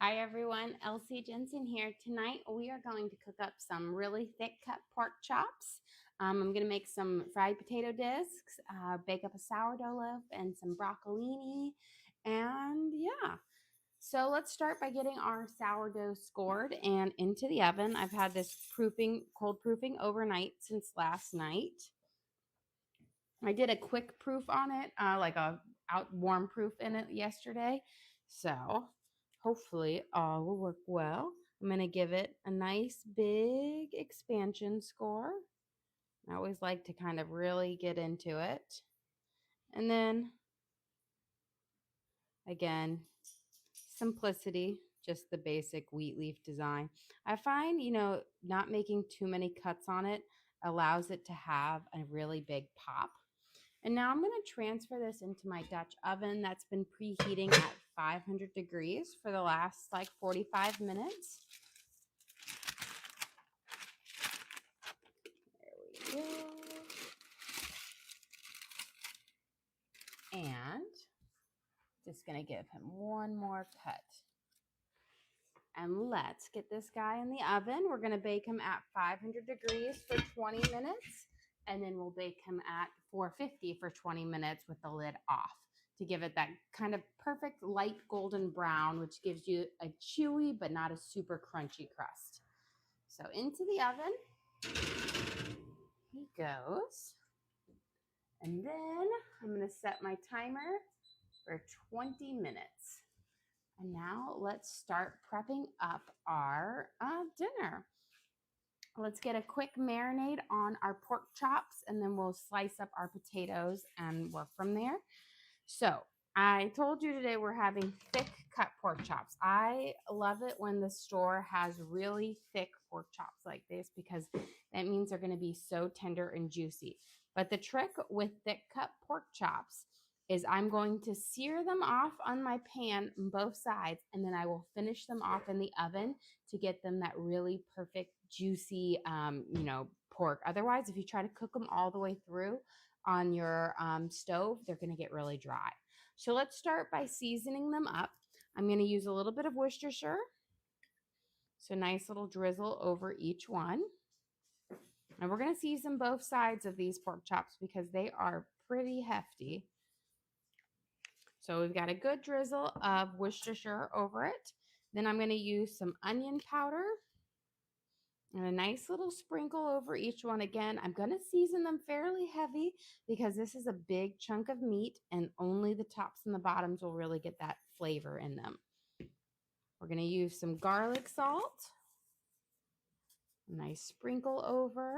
Hi everyone, Elsie Jensen here. Tonight we are going to cook up some really thick cut pork chops. I'm going to make some fried potato discs, bake up a sourdough loaf and some broccolini, and yeah. So let's start by getting our sourdough scored and into the oven. I've had this cold proofing overnight since last night. I did a quick proof on it, like a warm proof in it yesterday. So hopefully all will work well. I'm going to give it a nice big expansion score. I always like to kind of really get into it. And then again, simplicity, just the basic wheat leaf design. I find, not making too many cuts on it allows it to have a really big pop. And now I'm going to transfer this into my Dutch oven that's been preheating at 500 degrees for the last like 45 minutes. There we go. And just going to give him one more cut. And let's get this guy in the oven. We're going to bake him at 500 degrees for 20 minutes. And then we'll bake him at 450 for 20 minutes with the lid off to give it that kind of perfect light golden brown, which gives you a chewy but not a super crunchy crust. So into the oven he goes. And then I'm going to set my timer for 20 minutes. And now let's start prepping up our dinner. Let's get a quick marinade on our pork chops, and then we'll slice up our potatoes and work from there. So I told you today we're having thick cut pork chops. I love it when the store has really thick pork chops like this because that means they're going to be so tender and juicy. But the trick with thick cut pork chops is I'm going to sear them off on my pan on both sides, and then I will finish them off in the oven to get them that really perfect, juicy, pork. Otherwise, if you try to cook them all the way through on your stove, they're going to get really dry. So let's start by seasoning them up. I'm going to use a little bit of Worcestershire. So nice little drizzle over each one. And we're going to season both sides of these pork chops because they are pretty hefty. So we've got a good drizzle of Worcestershire over it. Then I'm going to use some onion powder and a nice little sprinkle over each one. Again, I'm going to season them fairly heavy because this is a big chunk of meat and only the tops and the bottoms will really get that flavor in them. We're going to use some garlic salt. A nice sprinkle over.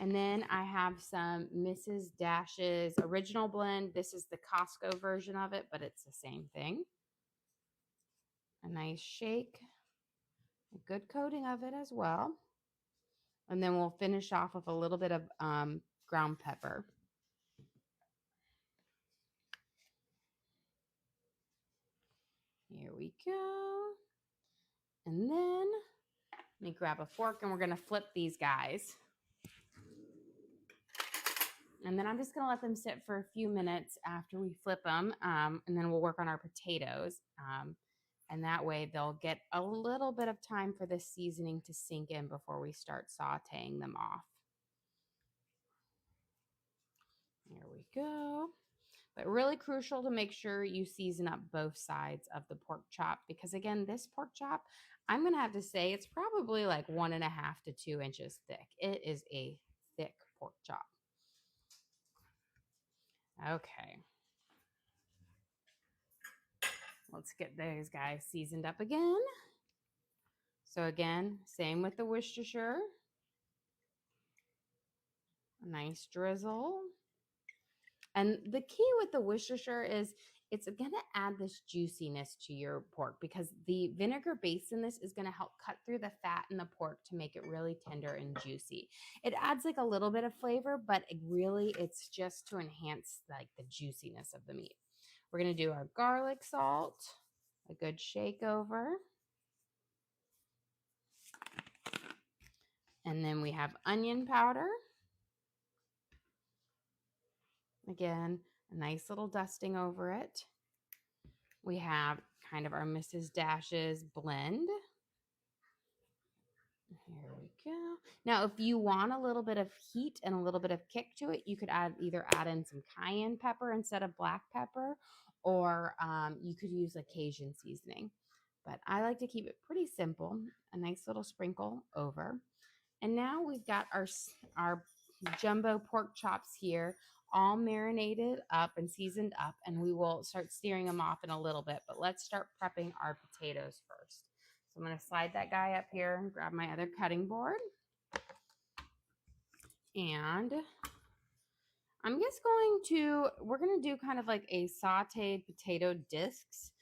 And then I have some Mrs. Dash's original blend. This is the Costco version of it, but it's the same thing. A nice shake. A good coating of it as well. And then we'll finish off with a little bit of ground pepper. Here we go. And then let me grab a fork and we're going to flip these guys. And then I'm just going to let them sit for a few minutes after we flip them. And then we'll work on our potatoes. And that way they'll get a little bit of time for the seasoning to sink in before we start sauteing them off. There we go. But really crucial to make sure you season up both sides of the pork chop because, again, this pork chop, I'm going to have to say it's probably like 1.5 to 2 inches thick. It is a thick pork chop. Okay. Let's get those guys seasoned up again. So again, same with the Worcestershire. A nice drizzle. And the key with the Worcestershire is it's going to add this juiciness to your pork because the vinegar base in this is going to help cut through the fat in the pork to make it really tender and juicy. It adds like a little bit of flavor, but it's just to enhance like the juiciness of the meat. We're going to do our garlic salt, a good shake over. And then we have onion powder. Again, a nice little dusting over it. we have kind of our Mrs. Dash's blend. Here we go. Now, if you want a little bit of heat and a little bit of kick to it, you could either add in some cayenne pepper instead of black pepper, or you could use a Cajun seasoning. But I like to keep it pretty simple, a nice little sprinkle over. And now we've got our jumbo pork chops here, all marinated up and seasoned up, and we will start searing them off in a little bit. But let's start prepping our potatoes first. So I'm going to slide that guy up here and grab my other cutting board. And we're going to do kind of like a sauteed potato discs.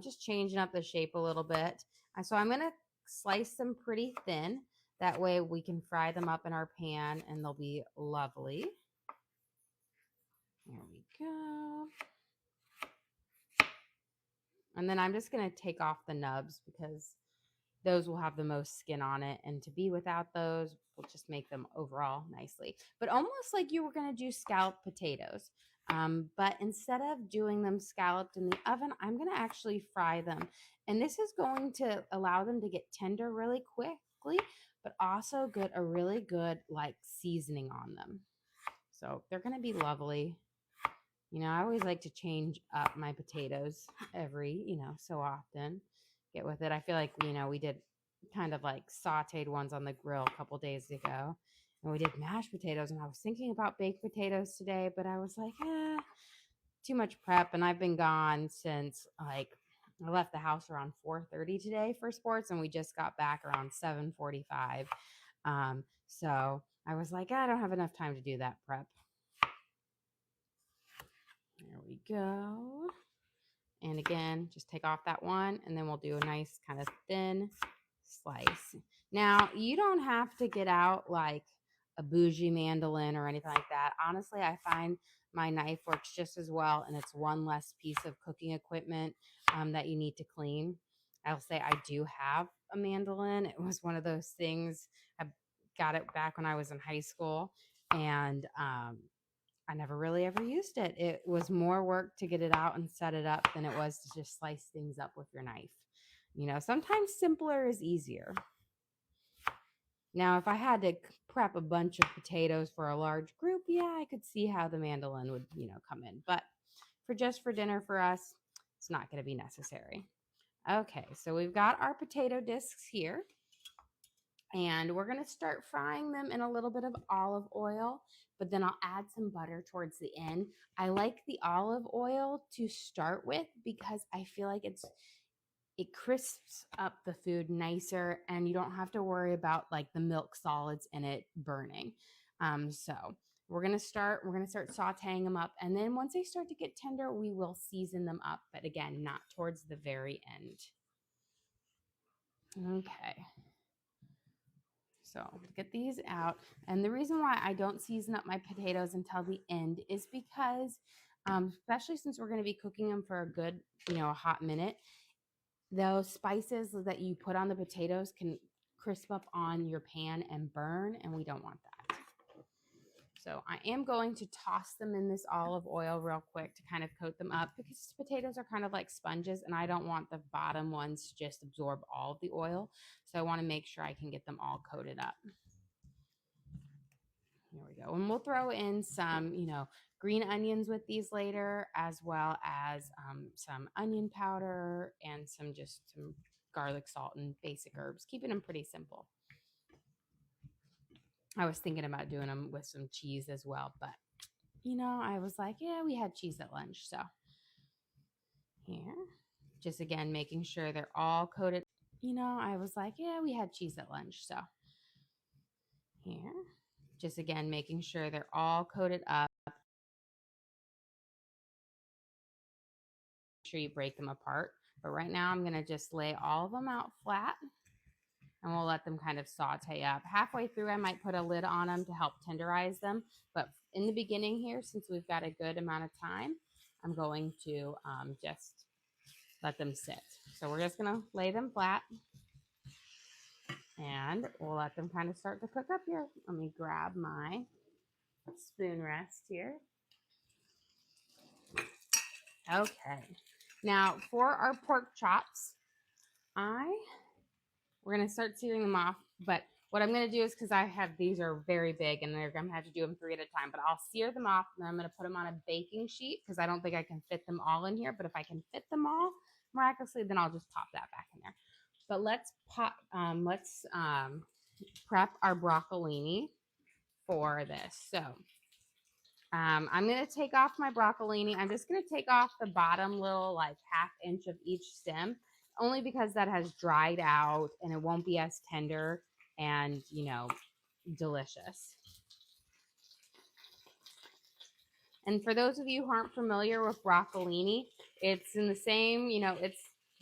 Just changing up the shape a little bit. So I'm going to slice them pretty thin. That way we can fry them up in our pan and they'll be lovely. There we go. And then I'm just going to take off the nubs because those will have the most skin on it. And to be without those will just make them overall nicely. But almost like you were going to do scalloped potatoes. But instead of doing them scalloped in the oven, I'm going to actually fry them. And this is going to allow them to get tender really quickly, but also get a really good like seasoning on them. So they're going to be lovely. You know, I always like to change up my potatoes every, so often. Get with it. I feel like, we did kind of like sauteed ones on the grill a couple days ago. And we did mashed potatoes. And I was thinking about baked potatoes today, but I was like, too much prep. And I've been gone since I left the house around 4:30 today for sports. And we just got back around 7:45. So I was like, I don't have enough time to do that prep. There we go. And again, just take off that one and then we'll do a nice kind of thin slice. Now, you don't have to get out like a bougie mandolin or anything like that. Honestly, I find my knife works just as well, and it's one less piece of cooking equipment that you need to clean. I'll say I do have a mandolin. It was one of those things. I got it back when I was in high school, and I never really ever used it. It was more work to get it out and set it up than it was to just slice things up with your knife. Sometimes simpler is easier. Now, if I had to prep a bunch of potatoes for a large group, yeah, I could see how the mandolin would, come in. But for dinner for us, it's not going to be necessary. Okay, so we've got our potato discs here. And we're going to start frying them in a little bit of olive oil, but then I'll add some butter towards the end. I like the olive oil to start with because I feel like it crisps up the food nicer and you don't have to worry about like the milk solids in it burning. So we're going to start sauteing them up. And then once they start to get tender, we will season them up. But again, not towards the very end. Okay. So get these out. And the reason why I don't season up my potatoes until the end is because, especially since we're going to be cooking them for a good, a hot minute, those spices that you put on the potatoes can crisp up on your pan and burn, and we don't want that. So I am going to toss them in this olive oil real quick to kind of coat them up because potatoes are kind of like sponges and I don't want the bottom ones to just absorb all of the oil. So I want to make sure I can get them all coated up. Here we go. And we'll throw in some, green onions with these later, as well as some onion powder and some garlic, salt, and basic herbs, keeping them pretty simple. I was thinking about doing them with some cheese as well, but, I was like, yeah, we had cheese at lunch. So here, just again, making sure they're all coated. I was like, yeah, we had cheese at lunch. So here, just again, making sure they're all coated up. Make sure you break them apart. But right now I'm going to just lay all of them out flat. And we'll let them kind of saute up. Halfway through, I might put a lid on them to help tenderize them. But in the beginning here, since we've got a good amount of time, I'm going to just let them sit. So we're just going to lay them flat. And we'll let them kind of start to cook up here. Let me grab my spoon rest here. Okay. Now for our pork chops, we're going to start searing them off, but what I'm going to do is, because these are very big and I'm going to have to do them 3 at a time, but I'll sear them off and then I'm going to put them on a baking sheet because I don't think I can fit them all in here, but if I can fit them all miraculously, then I'll just pop that back in there. But let's prep our broccolini for this. So I'm going to take off my broccolini. I'm just going to take off the bottom little like 1/2 inch of each stem, only because that has dried out and it won't be as tender and, you know, delicious. And for those of you who aren't familiar with broccolini, it's in the same, you know, it's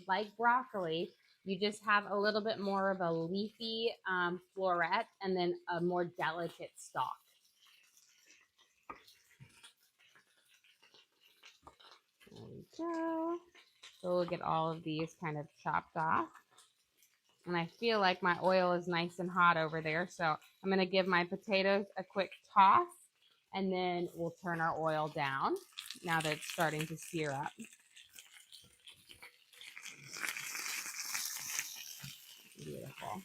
like broccoli. You just have a little bit more of a leafy floret and then a more delicate stalk. There we go. So we'll get all of these kind of chopped off. And I feel like my oil is nice and hot over there. So I'm going to give my potatoes a quick toss and then we'll turn our oil down now that it's starting to sear up. Beautiful.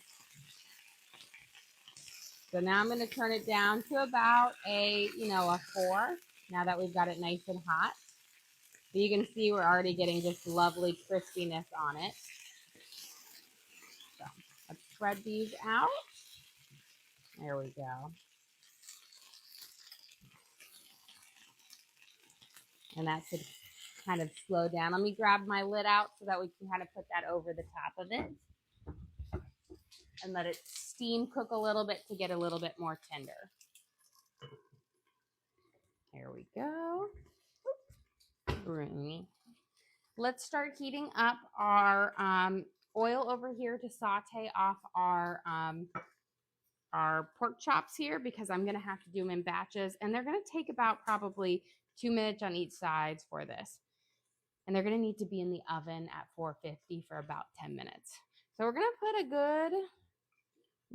So now I'm going to turn it down to about a 4 now that we've got it nice and hot. But you can see we're already getting just lovely crispiness on it. So let's spread these out. There we go. And that should kind of slow down. Let me grab my lid out so that we can kind of put that over the top of it and let it steam cook a little bit to get a little bit more tender. There we go. Roomy. Let's start heating up our oil over here to saute off our pork chops here because I'm going to have to do them in batches and they're going to take about probably 2 minutes on each side for this. And they're going to need to be in the oven at 450 for about 10 minutes. So we're going to put a good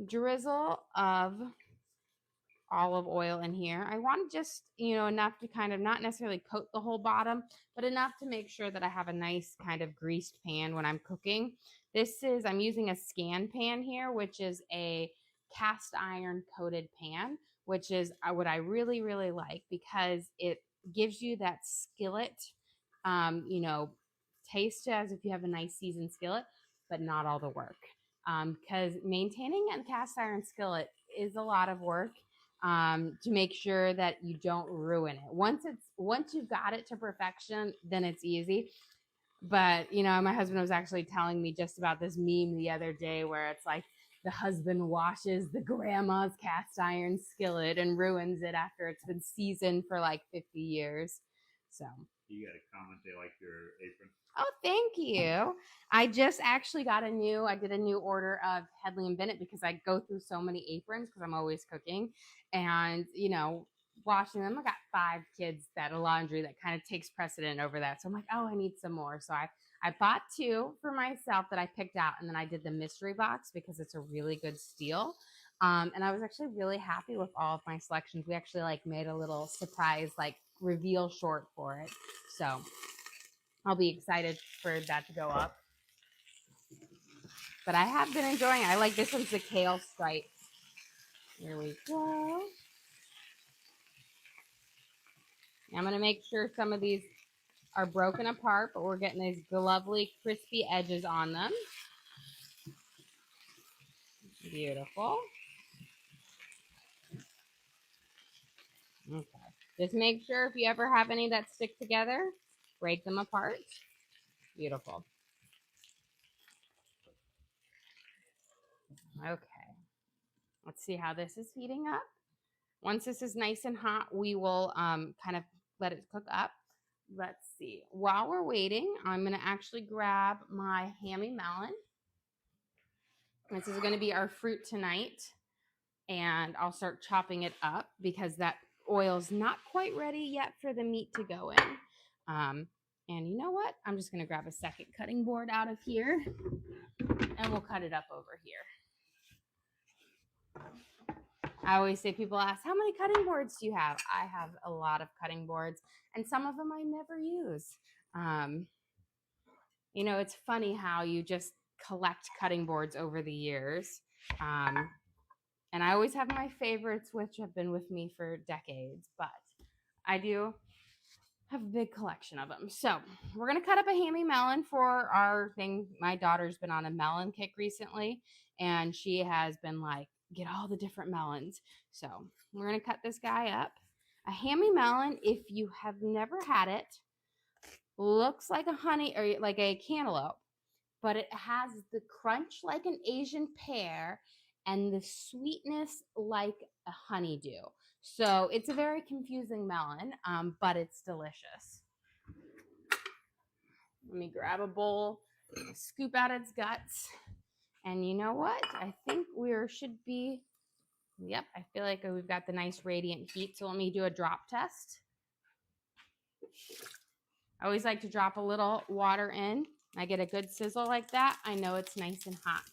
drizzle of olive oil in here. I want just, enough to kind of not necessarily coat the whole bottom, but enough to make sure that I have a nice kind of greased pan when I'm cooking. I'm using a scan pan here, which is a cast iron coated pan, which is what I really, really like because it gives you that skillet, taste as if you have a nice seasoned skillet, but not all the work. Because maintaining a cast iron skillet is a lot of work. To make sure that you don't ruin it. Once you've got it to perfection, then it's easy. But, my husband was actually telling me just about this meme the other day where it's like the husband washes the grandma's cast iron skillet and ruins it after it's been seasoned for like 50 years. So. You got a comment, they like your apron. Oh, thank you. I just actually I did a new order of Headley and Bennett because I go through so many aprons because I'm always cooking and, washing them. I got 5 kids that a laundry that kind of takes precedent over that. So I'm like, oh, I need some more. So I bought 2 for myself that I picked out and then I did the mystery box because it's a really good steal. And I was actually really happy with all of my selections. We actually made a little surprise reveal short for it. So I'll be excited for that to go up. But I have been enjoying it. I like this one's the kale stripe. Here we go. I'm going to make sure some of these are broken apart, but we're getting these lovely crispy edges on them. Beautiful. Okay. Just make sure if you ever have any that stick together, break them apart. Beautiful. Okay. Let's see how this is heating up. Once this is nice and hot, we will kind of let it cook up. Let's see. While we're waiting, I'm going to actually grab my hammy melon. This is going to be our fruit tonight. And I'll start chopping it up because that oil's not quite ready yet for the meat to go in. And you know what? I'm just going to grab a second cutting board out of here and we'll cut it up over here. I always say, people ask, how many cutting boards do you have? I have a lot of cutting boards and some of them I never use. You know, it's funny how you just collect cutting boards over the years. And I always have my favorites, which have been with me for decades, but I do have a big collection of them. So we're going to cut up a hammy melon for our thing. My daughter's been on a melon kick recently, and she has been like, get all the different melons. So we're going to cut this guy up. A hammy melon, if you have never had it, looks like a honey or like a cantaloupe, but it has the crunch like an Asian pear and the sweetness like a honeydew. So it's a very confusing melon, but it's delicious. Let me grab a bowl, scoop out its guts. And you know what? I think we should be, yep, I feel like we've got the nice radiant heat. So let me do a drop test. I always like to drop a little water in. I get a good sizzle like that. I know it's nice and hot.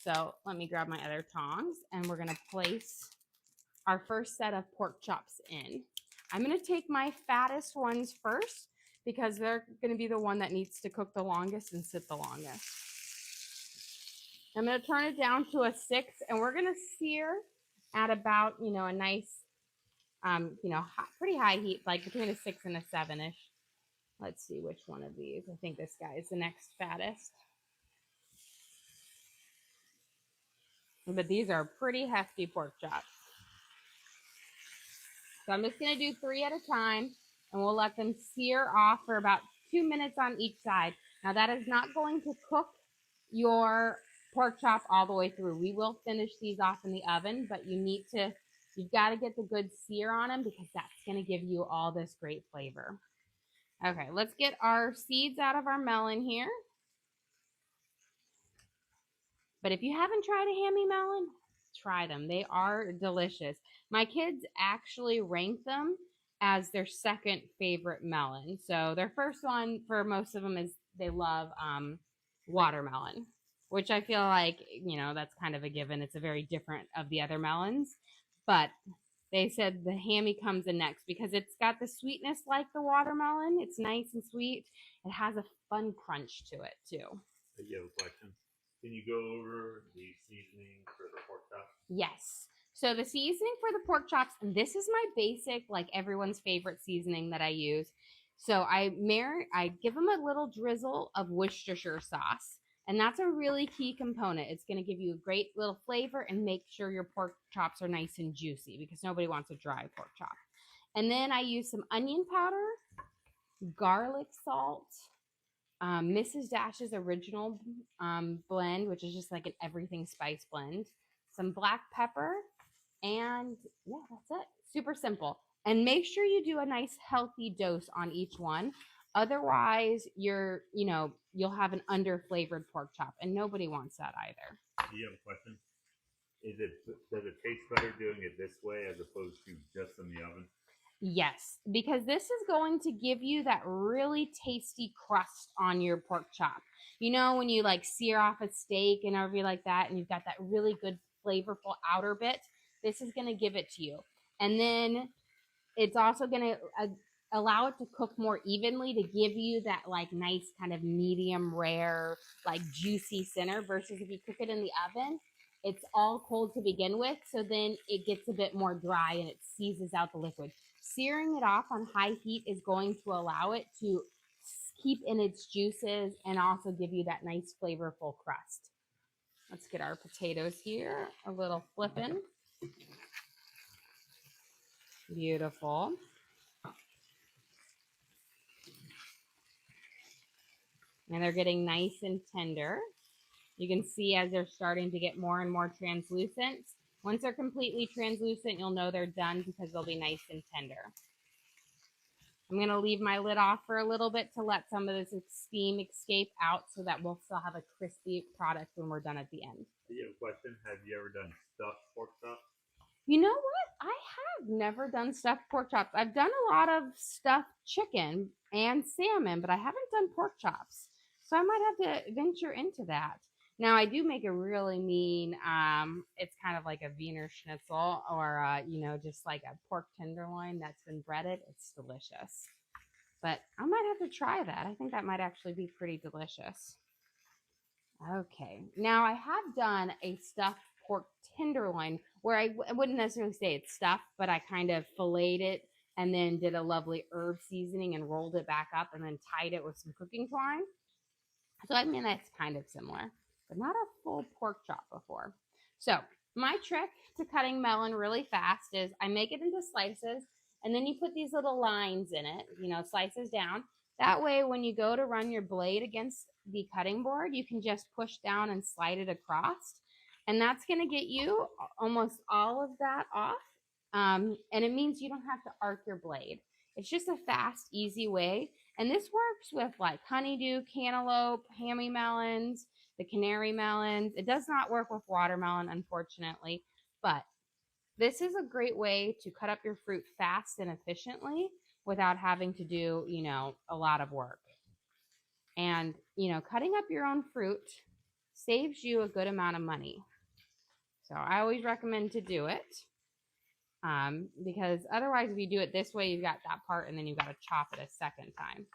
So let me grab my other tongs and we're gonna place our first set of pork chops in. I'm gonna take my fattest ones first because they're gonna be the one that needs to cook the longest and sit the longest. I'm gonna turn it down to a 6 and we're gonna sear at about, a nice, pretty high heat, like between a 6 and a 7-ish. Let's see which one of these. I think this guy is the next fattest. But these are pretty hefty pork chops. So I'm just going to do 3 at a time, and we'll let them sear off for about 2 minutes on each side. Now, that is not going to cook your pork chop all the way through. We will finish these off in the oven, but you've got to get the good sear on them because that's going to give you all this great flavor. Okay, let's get our seeds out of our melon here. But if you haven't tried a hammy melon, try them. They are delicious. My kids actually rank them as their second favorite melon. So their first one for most of them is they love watermelon, which I feel like, that's kind of a given. It's a very different of the other melons. But they said the hammy comes in next because it's got the sweetness like the watermelon. It's nice and sweet. It has a fun crunch to it too. You have a question? Can you go over the seasoning for the pork chops? Yes. So the seasoning for the pork chops, and this is my basic, like everyone's favorite seasoning that I use. So I give them a little drizzle of Worcestershire sauce. And that's a really key component. It's going to give you a great little flavor and make sure your pork chops are nice and juicy because nobody wants a dry pork chop. And then I use some onion powder, garlic salt, Mrs. Dash's original blend, which is just like an everything spice blend, some black pepper, and yeah, that's it. Super simple. And make sure you do a nice healthy dose on each one. Otherwise, you'll have an under-flavored pork chop, and nobody wants that either. Do you have a question? Does it taste better doing it this way as opposed to just in the oven? Yes, because this is going to give you that really tasty crust on your pork chop. You know, when you like sear off a steak and everything like that, and you've got that really good flavorful outer bit, this is going to give it to you. And then it's also going to allow it to cook more evenly to give you that like nice kind of medium rare, like juicy center versus if you cook it in the oven, it's all cold to begin with. So then it gets a bit more dry and it seizes out the liquid. Searing it off on high heat is going to allow it to keep in its juices and also give you that nice flavorful crust. Let's get our potatoes here, a little flipping. Beautiful. And they're getting nice and tender. You can see as they're starting to get more and more translucent. Once they're completely translucent, you'll know they're done because they'll be nice and tender. I'm going to leave my lid off for a little bit to let some of this steam escape out so that we'll still have a crispy product when we're done at the end. Do you have a question? Have you ever done stuffed pork chops? You know what? I have never done stuffed pork chops. I've done a lot of stuffed chicken and salmon, but I haven't done pork chops. So I might have to venture into that. Now, I do make a really mean, it's kind of like a Wiener Schnitzel or, just like a pork tenderloin that's been breaded. It's delicious. but I might have to try that. I think that might actually be pretty delicious. Okay, now I have done a stuffed pork tenderloin where I wouldn't necessarily say it's stuffed, but I kind of filleted it and then did a lovely herb seasoning and rolled it back up and then tied it with some cooking twine. So I mean, that's kind of similar, but not a full pork chop before. So my trick to cutting melon really fast is I make it into slices and then you put these little lines in it, slices down. That way, when you go to run your blade against the cutting board, you can just push down and slide it across. And that's going to get you almost all of that off. And it means you don't have to arc your blade. It's just a fast, easy way. And this works with like honeydew, cantaloupe, hammy melons, the canary melons. It does not work with watermelon, unfortunately, but this is a great way to cut up your fruit fast and efficiently without having to do, a lot of work. And, cutting up your own fruit saves you a good amount of money. So I always recommend to do it. Because otherwise, if you do it this way, you've got that part and then you've got to chop it a second time.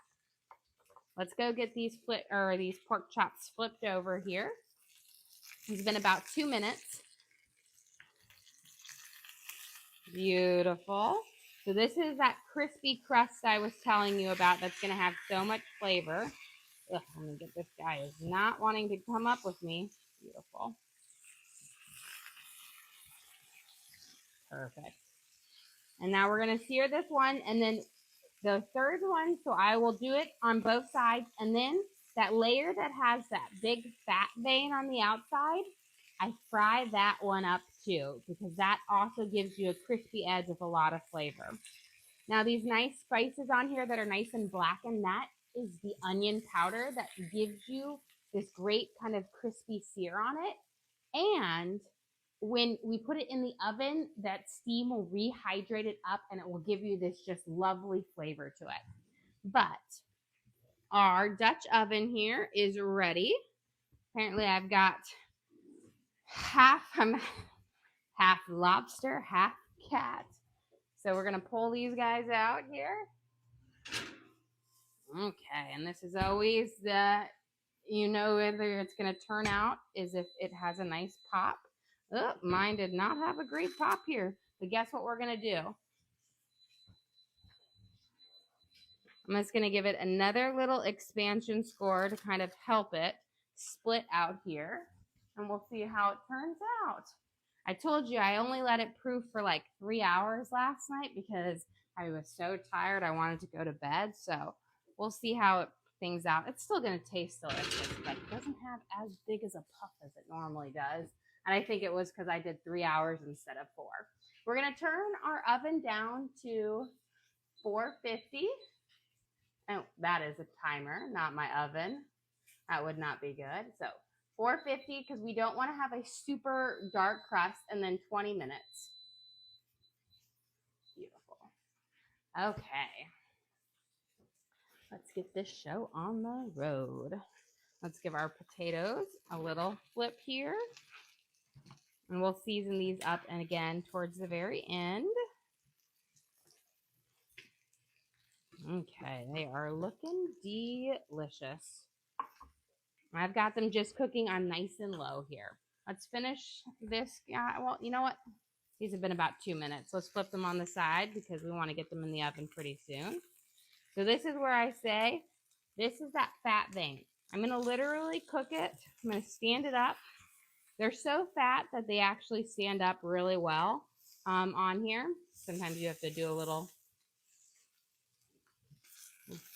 Let's go get these pork chops flipped over here. It's been about 2 minutes. Beautiful. So this is that crispy crust I was telling you about that's going to have so much flavor. Ugh, let me get this guy is not wanting to come up with me. Beautiful. Perfect. And now we're going to sear this one and then the third one. So I will do it on both sides. And then that layer that has that big fat vein on the outside, I fry that one up too, because that also gives you a crispy edge with a lot of flavor. Now these nice spices on here that are nice and blackened, that is the onion powder that gives you this great kind of crispy sear on it. And when we put it in the oven, that steam will rehydrate it up and it will give you this just lovely flavor to it. But our Dutch oven here is ready. Apparently I've got half lobster, half cat. So we're going to pull these guys out here. Okay, and this is always whether it's going to turn out is if it has a nice pop. Oh, mine did not have a great pop here. But guess what we're going to do? I'm just going to give it another little expansion score to kind of help it split out here. And we'll see how it turns out. I told you I only let it proof for like 3 hours last night because I was so tired. I wanted to go to bed. So we'll see how it things out. It's still going to taste delicious, but it doesn't have as big as a puff as it normally does. And I think it was because I did 3 hours instead of 4. We're going to turn our oven down to 450. Oh, that is a timer, not my oven. That would not be good. So 450 because we don't want to have a super dark crust, and then 20 minutes. Beautiful. Okay. Let's get this show on the road. Let's give our potatoes a little flip here. And we'll season these up and again towards the very end. Okay, they are looking delicious. I've got them just cooking on nice and low here. Let's finish this guy. Well, you know what? These have been about 2 minutes. Let's flip them on the side because we want to get them in the oven pretty soon. So this is where I say, this is that fat vein. I'm going to literally cook it. I'm going to stand it up. They're so fat that they actually stand up really well on here. Sometimes you have to do a little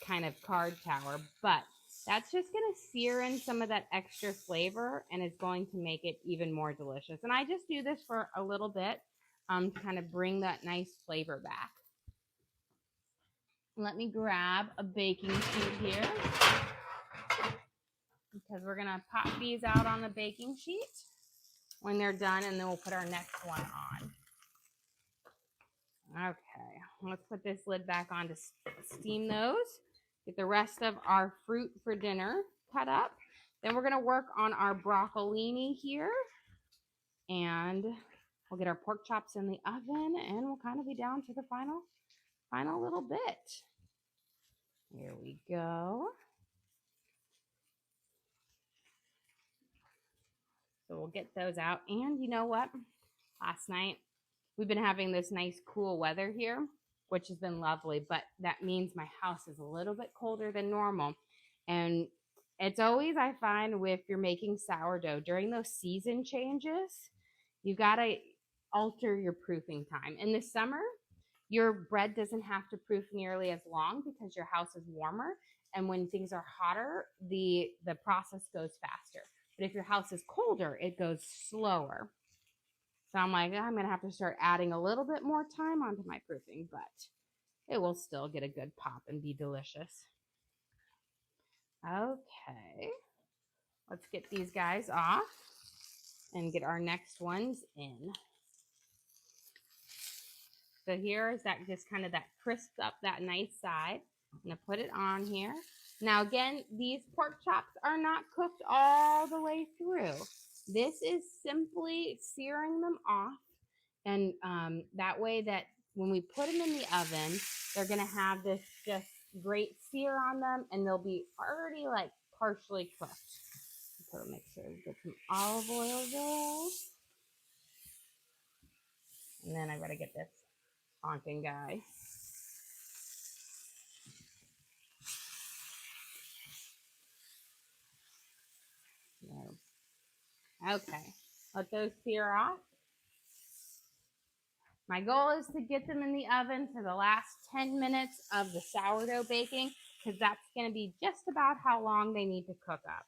kind of card tower, but that's just going to sear in some of that extra flavor and it's going to make it even more delicious. And I just do this for a little bit to kind of bring that nice flavor back. Let me grab a baking sheet here because we're going to pop these out on the baking sheet when they're done, and then we'll put our next one on. Okay, let's put this lid back on to steam those. Get the rest of our fruit for dinner cut up. Then we're going to work on our broccolini here. And we'll get our pork chops in the oven, and we'll kind of be down to the final little bit. Here we go. So we'll get those out. And you know what? Last night, we've been having this nice cool weather here, which has been lovely, but that means my house is a little bit colder than normal. And it's always, I find, if you're making sourdough during those season changes, you got to alter your proofing time. In the summer, your bread doesn't have to proof nearly as long because your house is warmer. And when things are hotter, the process goes faster. But if your house is colder, it goes slower. So I'm like, I'm going to have to start adding a little bit more time onto my proofing, but it will still get a good pop and be delicious. Okay, let's get these guys off and get our next ones in. So here is that, just kind of that crisped up, that nice side. I'm going to put it on here. Now again, these pork chops are not cooked all the way through. This is simply searing them off, and that way that when we put them in the oven, they're going to have this just great sear on them, and they'll be already like partially cooked. So make sure we get some olive oil there. And then I gotta get this honking guy. There. Okay, let those sear off. My goal is to get them in the oven for the last 10 minutes of the sourdough baking, because that's going to be just about how long they need to cook up.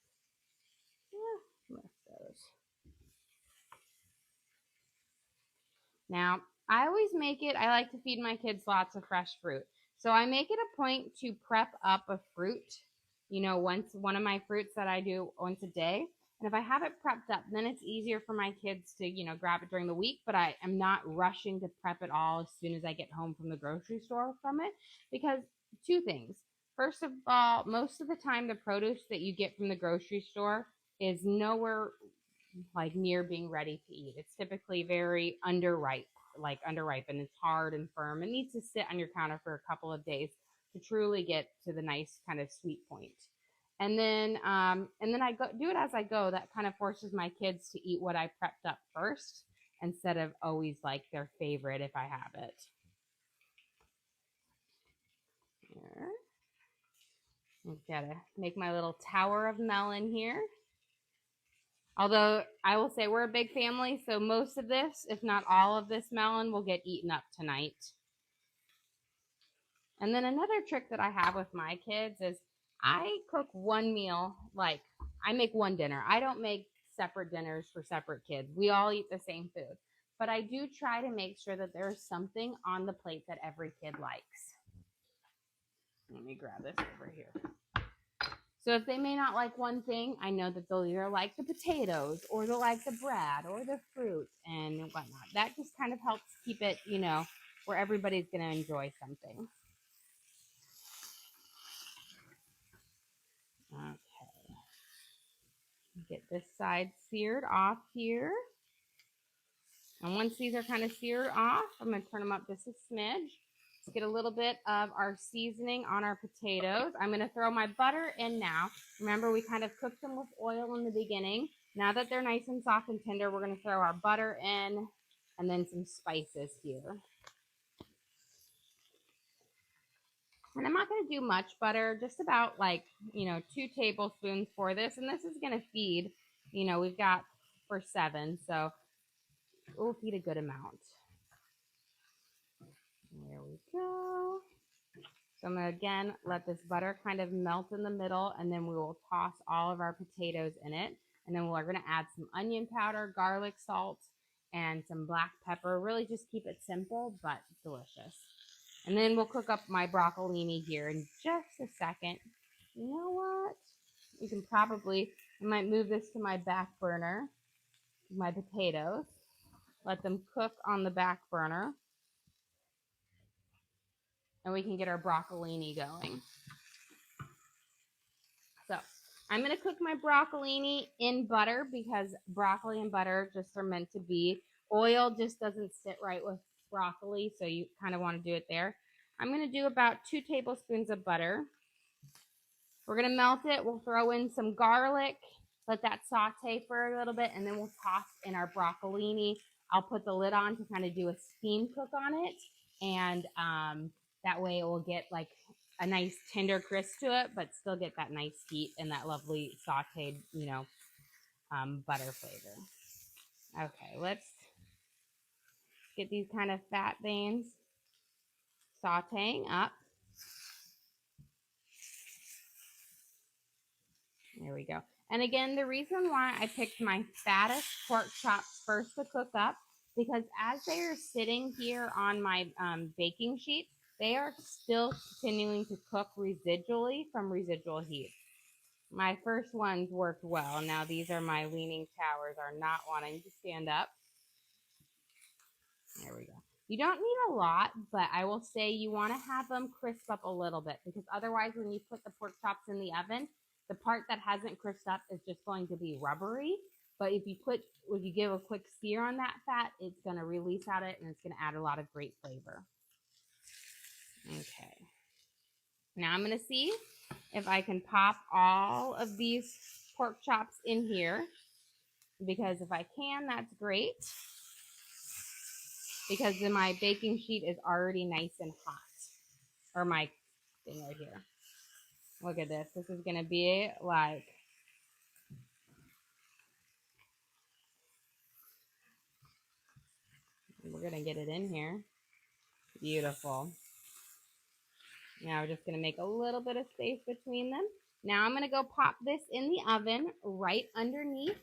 Now, I always make it, I like to feed my kids lots of fresh fruit. So I make it a point to prep up a fruit, you know, one of my fruits that I do once a day. And if I have it prepped up, then it's easier for my kids to, you know, grab it during the week, but I am not rushing to prep it all as soon as I get home from the grocery store from it, because two things. First of all, most of the time the produce that you get from the grocery store is nowhere like near being ready to eat. It's typically very underripe, and it's hard and firm. It needs to sit on your counter for a couple of days to truly get to the nice kind of sweet point. And then I do it as I go. That kind of forces my kids to eat what I prepped up first instead of always like their favorite if I have it. Here. I've got to make my little tower of melon here. Although I will say we're a big family, so most of this, if not all of this melon, will get eaten up tonight. And then another trick that I have with my kids is I cook one meal, like I make one dinner. I don't make separate dinners for separate kids. We all eat the same food. But I do try to make sure that there's something on the plate that every kid likes. Let me grab this over here. So if they may not like one thing, I know that they'll either like the potatoes or they'll like the bread or the fruit and whatnot. That just kind of helps keep it, you know, where everybody's going to enjoy something. Okay. Get this side seared off here. And once these are kind of seared off, I'm going to turn them up just a smidge. Let's get a little bit of our seasoning on our potatoes. I'm going to throw my butter in now. Remember, we kind of cooked them with oil in the beginning. Now that they're nice and soft and tender, we're going to throw our butter in and then some spices here. And I'm not going to do much butter, just about like, 2 tablespoons for this. And this is going to feed, we've got for 7, so we'll feed a good amount. There we go. So I'm going to, again, let this butter kind of melt in the middle, and then we will toss all of our potatoes in it. And then we're going to add some onion powder, garlic salt, and some black pepper. Really just keep it simple, but delicious. And then we'll cook up my broccolini here in just a second. You know what? You can probably, I might move this to my back burner, my potatoes. Let them cook on the back burner. And we can get our broccolini going. So I'm going to cook my broccolini in butter because broccoli and butter just are meant to be. Oil just doesn't sit right with broccoli, so you kind of want to do it there. I'm going to do about 2 tablespoons of butter. We're going to melt it. We'll throw in some garlic, let that saute for a little bit, and then we'll toss in our broccolini. I'll put the lid on to kind of do a steam cook on it, and that way it will get like a nice tender crisp to it, but still get that nice heat and that lovely sauteed, butter flavor. Okay, let's get these kind of fat veins sauteing up. There we go. And again, the reason why I picked my fattest pork chops first to cook up, because as they are sitting here on my baking sheet, they are still continuing to cook residually from residual heat. My first ones worked well. Now these are my leaning towers, are not wanting to stand up. There we go. You don't need a lot, but I will say you want to have them crisp up a little bit, because otherwise when you put the pork chops in the oven, the part that hasn't crisped up is just going to be rubbery. But if you give a quick sear on that fat, it's going to release out it and it's going to add a lot of great flavor. Okay. Now I'm going to see if I can pop all of these pork chops in here, because if I can, that's great. Because then my baking sheet is already nice and hot. Or my thing right here. Look at this. This is going to be like, we're going to get it in here. Beautiful. Now we're just going to make a little bit of space between them. Now I'm going to go pop this in the oven right underneath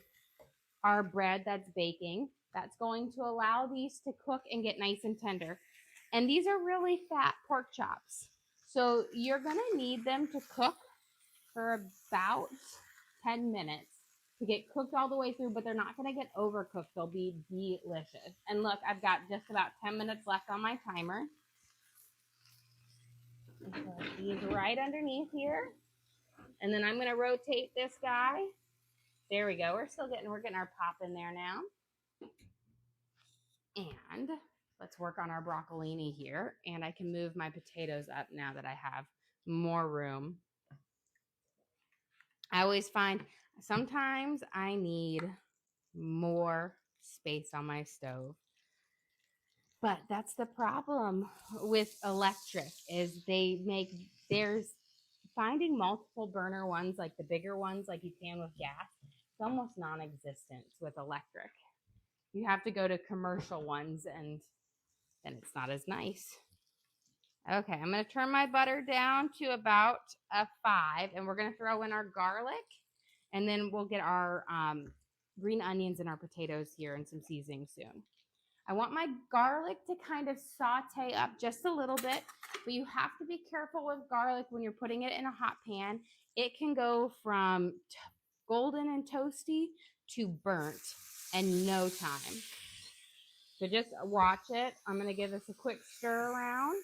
our bread that's baking. That's going to allow these to cook and get nice and tender. And these are really fat pork chops. So you're going to need them to cook for about 10 minutes to get cooked all the way through, but they're not going to get overcooked. They'll be delicious. And look, I've got just about 10 minutes left on my timer. These right underneath here. And then I'm going to rotate this guy. There we go. We're getting our pop in there now. And let's work on our broccolini here. And I can move my potatoes up now that I have more room. I always find sometimes I need more space on my stove. But that's the problem with electric, is there's finding multiple burner ones, like the bigger ones like you can with gas. It's almost non-existent with electric. You have to go to commercial ones, and then it's not as nice. Okay, I'm going to turn my butter down to about a 5, and we're going to throw in our garlic, and then we'll get our green onions and our potatoes here and some seasoning soon. I want my garlic to kind of saute up just a little bit, but you have to be careful with garlic when you're putting it in a hot pan. It can go from golden and toasty to burnt in no time. So just watch it. I'm going to give this a quick stir around,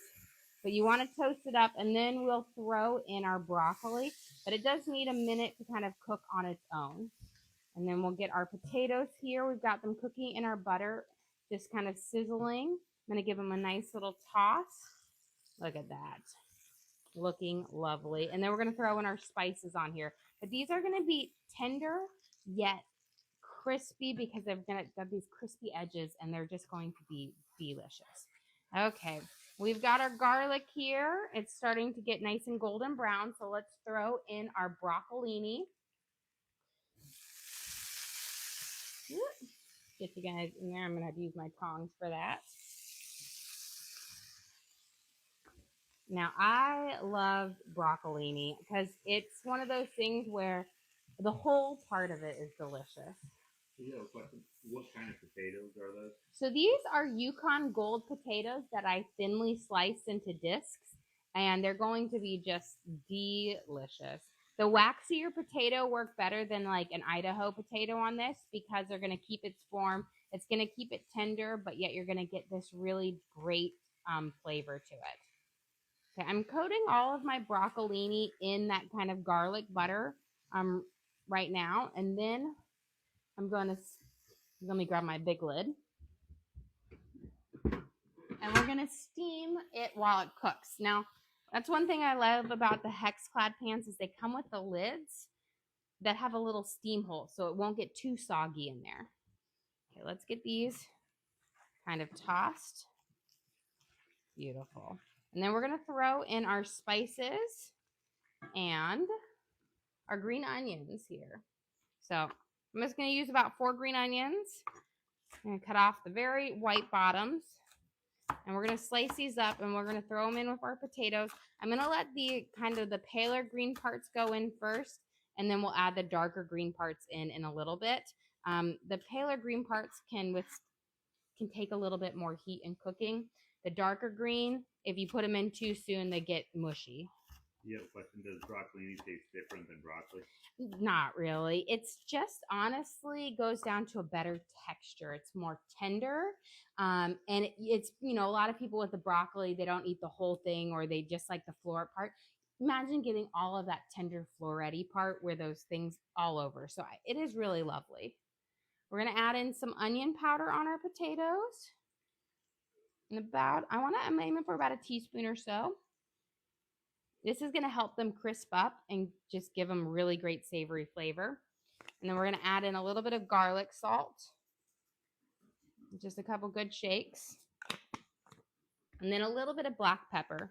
but you want to toast it up, and then we'll throw in our broccoli, but it does need a minute to kind of cook on its own. And then we'll get our potatoes here. We've got them cooking in our butter, just kind of sizzling. I'm going to give them a nice little toss. Look at that. Looking lovely. And then we're going to throw in our spices on here. But these are going to be tender yet crispy, because they're going to have these crispy edges, and they're just going to be delicious. Okay, we've got our garlic here. It's starting to get nice and golden brown. So let's throw in our broccolini. Get you guys in there. I'm going to have to use my tongs for that. Now, I love broccolini because it's one of those things where the whole part of it is delicious. Yeah, what kind of potatoes are those? So these are Yukon Gold potatoes that I thinly sliced into discs, and they're going to be just delicious. The waxier potato work better than like an Idaho potato on this, because they're going to keep its form. It's going to keep it tender, but yet you're going to get this really great flavor to it. Okay, I'm coating all of my broccolini in that kind of garlic butter right now, and then let me grab my big lid, and we're going to steam it while it cooks. Now, That's one thing I love about the hex clad pans is they come with the lids that have a little steam hole so it won't get too soggy in there. Okay, let's get these kind of tossed. Beautiful. And then we're going to throw in our spices and our green onions here. So I'm just going to use about 4 green onions. I'm going to cut off the very white bottoms. And we're going to slice these up and we're going to throw them in with our potatoes. I'm going to let the kind of the paler green parts go in first, and then we'll add the darker green parts in a little bit. The paler green parts can take a little bit more heat in cooking. The darker green, if you put them in too soon, they get mushy. You have a question, does broccolini taste different than broccoli? Not really. It's just honestly goes down to a better texture. It's more tender. And it's, you know, a lot of people with the broccoli, they don't eat the whole thing or they just like the floret part. Imagine getting all of that tender floret-y part where those things all over. So it is really lovely. We're going to add in some onion powder on our potatoes. And I'm aiming for about a teaspoon or so. This is going to help them crisp up and just give them really great savory flavor. And then we're going to add in a little bit of garlic salt. Just a couple good shakes. And then a little bit of black pepper.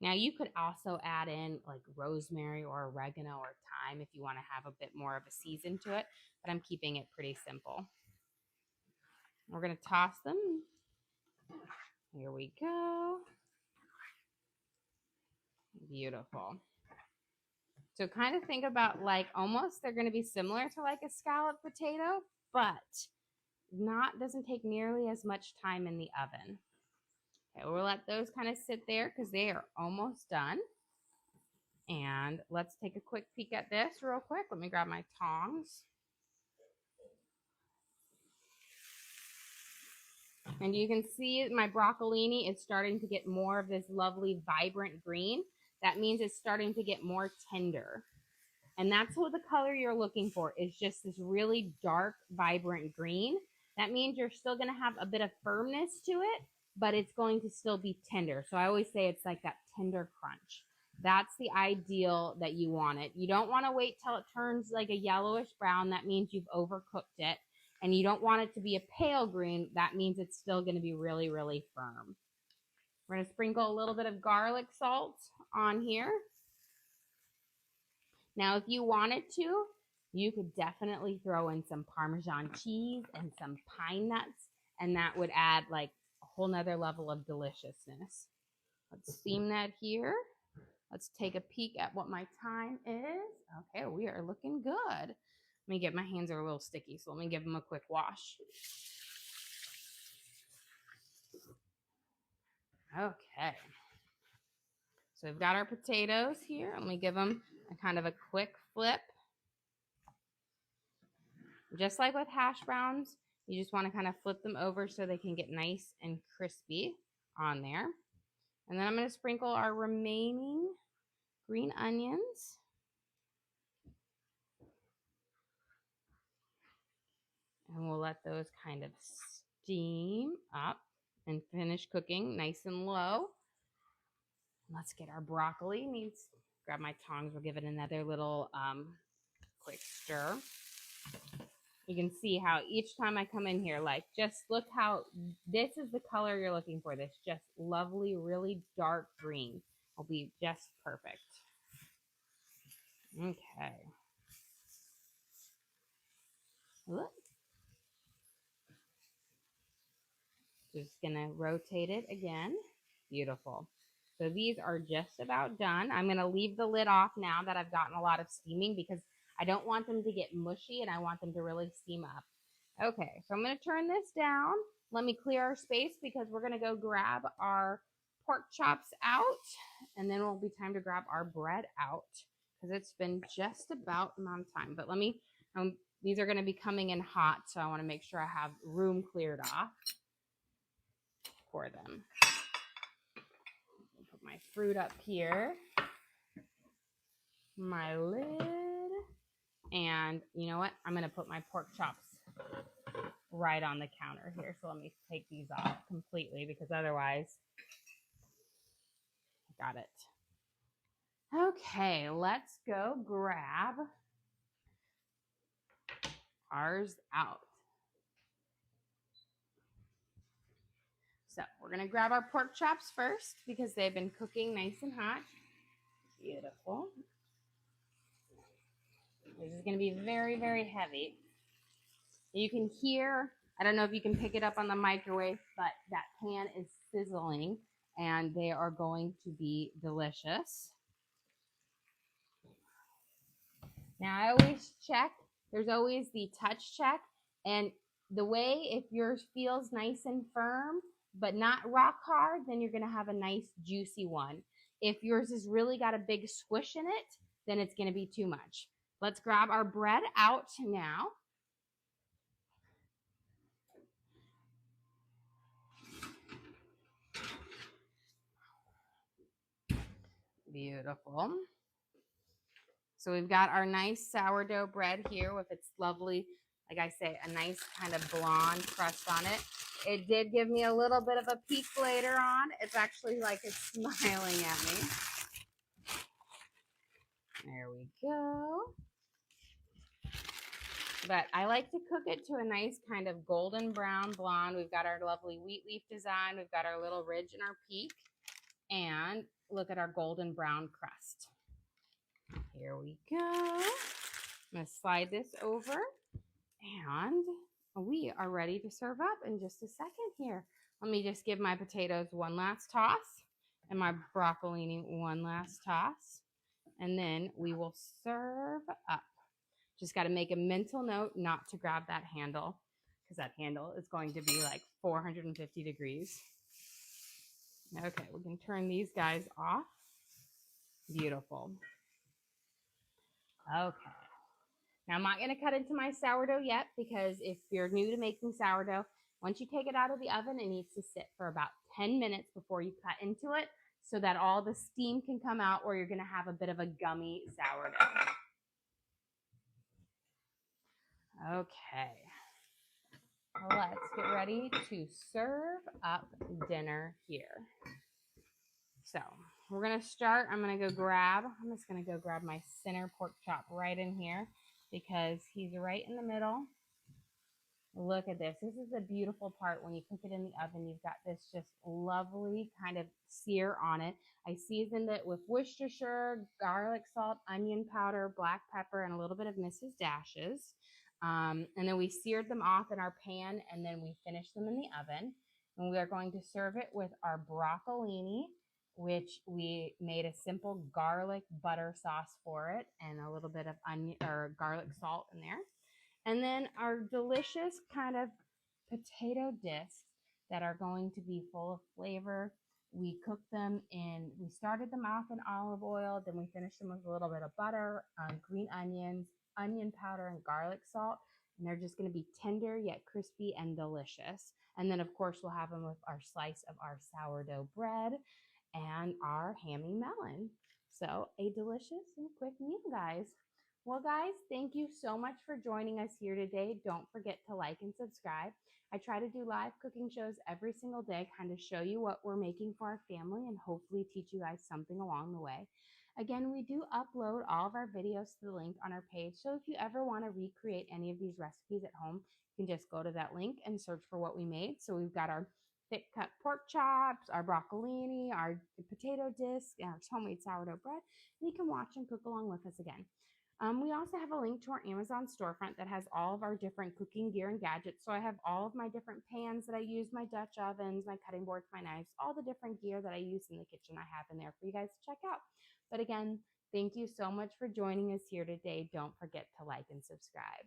Now you could also add in like rosemary or oregano or thyme if you want to have a bit more of a season to it. But I'm keeping it pretty simple. We're going to toss them. Here we go. Beautiful. So kind of think about like almost they're going to be similar to like a scalloped potato, but doesn't take nearly as much time in the oven. Okay, we'll let those kind of sit there because they are almost done. And let's take a quick peek at this real quick. Let me grab my tongs. And you can see my broccolini is starting to get more of this lovely vibrant green. That means it's starting to get more tender. And that's what the color you're looking for is just this really dark, vibrant green. That means you're still going to have a bit of firmness to it, but it's going to still be tender. So I always say it's like that tender crunch. That's the ideal that you want it. You don't want to wait till it turns like a yellowish brown. That means you've overcooked it. And you don't want it to be a pale green. That means it's still going to be really, really firm. We're going to sprinkle a little bit of garlic salt on here. Now, if you wanted to, you could definitely throw in some Parmesan cheese and some pine nuts, and that would add like a whole nother level of deliciousness. Let's steam that here. Let's take a peek at what my time is. Okay, we are looking good. Let me get my hands are a little sticky, so let me give them a quick wash. Okay. So we've got our potatoes here. Let me give them a kind of a quick flip. Just like with hash browns, you just want to kind of flip them over so they can get nice and crispy on there. And then I'm going to sprinkle our remaining green onions. And we'll let those kind of steam up and finish cooking nice and low. Let's get our broccoli. Grab my tongs. We'll give it another little quick stir. You can see how each time I come in here, like just look how this is the color you're looking for. This just lovely, really dark green will be just perfect. Okay. Look. Just gonna rotate it again. Beautiful. So these are just about done. I'm gonna leave the lid off now that I've gotten a lot of steaming because I don't want them to get mushy and I want them to really steam up. Okay, so I'm gonna turn this down. Let me clear our space because we're gonna go grab our pork chops out and then it'll be time to grab our bread out because it's been just about amount of time. But let me, these are gonna be coming in hot, so I wanna make sure I have room cleared off for them. Put my fruit up here, my lid, and you know what? I'm going to put my pork chops right on the counter here. So let me take these off completely because otherwise Got it. Okay, let's go grab ours out. So we're gonna grab our pork chops first because they've been cooking nice and hot. Beautiful. This is gonna be very, very heavy. You can hear, I don't know if you can pick it up on the microwave, but that pan is sizzling and they are going to be delicious. Now I always check, there's always the touch check, and the way if yours feels nice and firm, but not rock hard, then you're gonna have a nice juicy one. If yours has really got a big squish in it, then it's gonna be too much. Let's grab our bread out now. Beautiful. So we've got our nice sourdough bread here with its lovely, like I say, a nice kind of blonde crust on it. It did give me a little bit of a peek later on. It's actually like it's smiling at me. There we go. But I like to cook it to a nice kind of golden brown blonde. We've got our lovely wheat leaf design. We've got our little ridge and our peak. And look at our golden brown crust. Here we go. I'm going to slide this over. And we are ready to serve up in just a second here. Let me just give my potatoes one last toss and my broccolini one last toss. And then we will serve up. Just got to make a mental note not to grab that handle because that handle is going to be like 450 degrees. Okay, we can turn these guys off. Beautiful. Okay. Now, I'm not going to cut into my sourdough yet because if you're new to making sourdough, once you take it out of the oven, it needs to sit for about 10 minutes before you cut into it so that all the steam can come out or you're going to have a bit of a gummy sourdough. Okay. Let's get ready to serve up dinner here. So we're going to start. I'm just going to go grab my center pork chop right in here because he's right in the middle. Look at this. This is the beautiful part when you cook it in the oven. You've got this just lovely kind of sear on it. I seasoned it with Worcestershire, garlic salt, onion powder, black pepper, and a little bit of Mrs. Dash's. And then we seared them off in our pan, and then we finished them in the oven. And we are going to serve it with our broccolini, which we made a simple garlic butter sauce for it, and a little bit of onion or garlic salt in there. And then our delicious kind of potato discs that are going to be full of flavor. We cooked them we started them off in olive oil, then we finished them with a little bit of butter, green onions, onion powder, and garlic salt. And they're just going to be tender yet crispy and delicious. And then, of course, we'll have them with our slice of our sourdough bread and our hammy melon. So a delicious and quick meal, guys. Well, guys, thank you so much for joining us here today. Don't forget to like and subscribe. I try to do live cooking shows every single day, kind of show you what we're making for our family and hopefully teach you guys something along the way. Again, we do upload all of our videos to the link on our page. So if you ever want to recreate any of these recipes at home, you can just go to that link and search for what we made. So we've got our thick cut pork chops, our broccolini, our potato disc, and our homemade sourdough bread. And you can watch and cook along with us again. We also have a link to our Amazon storefront that has all of our different cooking gear and gadgets. So I have all of my different pans that I use, my Dutch ovens, my cutting boards, my knives, all the different gear that I use in the kitchen I have in there for you guys to check out. But again, thank you so much for joining us here today. Don't forget to like and subscribe.